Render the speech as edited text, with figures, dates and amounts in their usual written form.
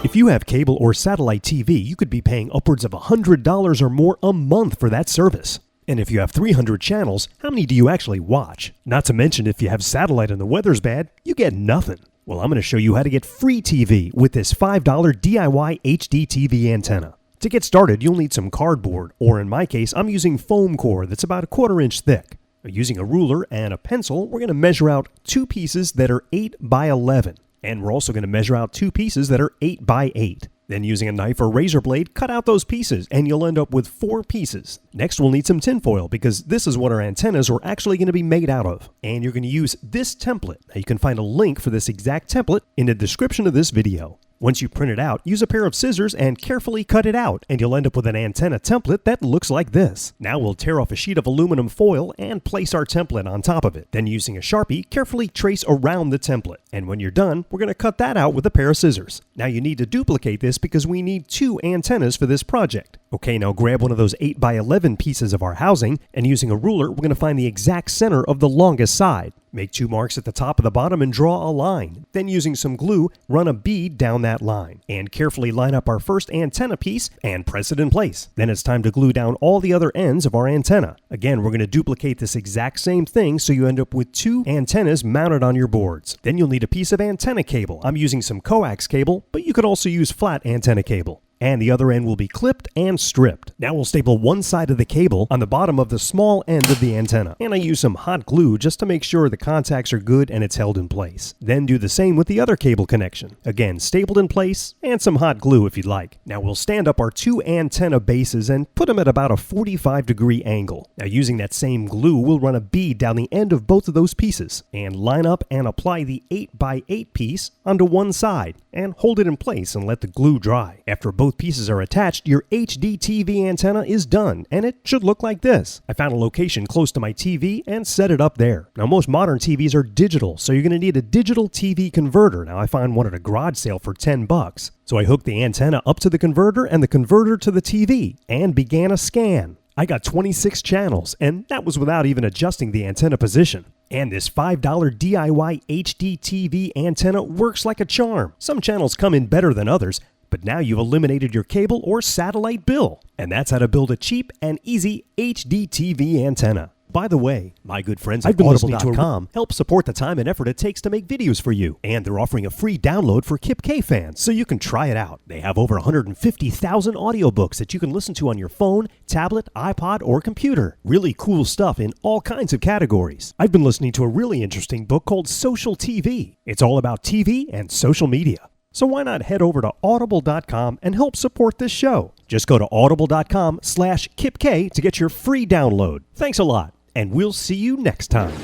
If you have cable or satellite TV, you could be paying upwards of $100 or more a month for that service. And if you have 300 channels, how many do you actually watch? Not to mention, if you have satellite and the weather's bad, you get nothing. Well, I'm going to show you how to get free TV with this $5 DIY HDTV antenna. To get started, you'll need some cardboard, or in my case, I'm using foam core that's about a 1/4 inch thick. Using a ruler and a pencil, we're going to measure out 2 pieces that are 8 by 11. And we're also going to measure out 2 pieces that are 8 by 8. Then using a knife or razor blade, cut out those pieces and you'll end up with 4 pieces. Next we'll need some tinfoil because this is what our antennas are actually going to be made out of. And you're going to use this template. Now you can find a link for this exact template in the description of this video. Once you print it out, use a pair of scissors and carefully cut it out, and you'll end up with an antenna template that looks like this. Now we'll tear off a sheet of aluminum foil and place our template on top of it. Then using a Sharpie, carefully trace around the template. And when you're done, we're going to cut that out with a pair of scissors. Now you need to duplicate this because we need 2 antennas for this project. Okay, now grab one of those 8 by 11 pieces of our housing, and using a ruler, we're going to find the exact center of the longest side. Make 2 marks at the top of the bottom and draw a line. Then using some glue, run a bead down that line. And carefully line up our first antenna piece and press it in place. Then it's time to glue down all the other ends of our antenna. Again, we're going to duplicate this exact same thing so you end up with 2 antennas mounted on your boards. Then you'll need a piece of antenna cable. I'm using some coax cable, but you could also use flat antenna cable. And the other end will be clipped and stripped. Now we'll staple one side of the cable on the bottom of the small end of the antenna. And I use some hot glue just to make sure the contacts are good and it's held in place. Then do the same with the other cable connection. Again, stapled in place and some hot glue if you'd like. Now we'll stand up our 2 antenna bases and put them at about a 45-degree angle. Now using that same glue, we'll run a bead down the end of both of those pieces and line up and apply the 8 by 8 piece onto one side and hold it in place and let the glue dry. After both pieces are attached, your HDTV antenna is done, and it should look like this. I found a location close to my TV and set it up there. Now most modern TVs are digital, so you're going to need a digital TV converter. Now I found one at a garage sale for $10. So I hooked the antenna up to the converter and the converter to the TV and began a scan. I got 26 channels, and that was without even adjusting the antenna position. And this $5 DIY HDTV antenna works like a charm. Some channels come in better than others, but now you've eliminated your cable or satellite bill. And that's how to build a cheap and easy HDTV antenna. By the way, my good friends at Audible.com help support the time and effort it takes to make videos for you. And they're offering a free download for Kip K fans, so you can try it out. They have over 150,000 audiobooks that you can listen to on your phone, tablet, iPod, or computer. Really cool stuff in all kinds of categories. I've been listening to a really interesting book called Social TV. It's all about TV and social media. So why not head over to Audible.com and help support this show? Just go to Audible.com/KipK to get your free download. Thanks a lot, and we'll see you next time.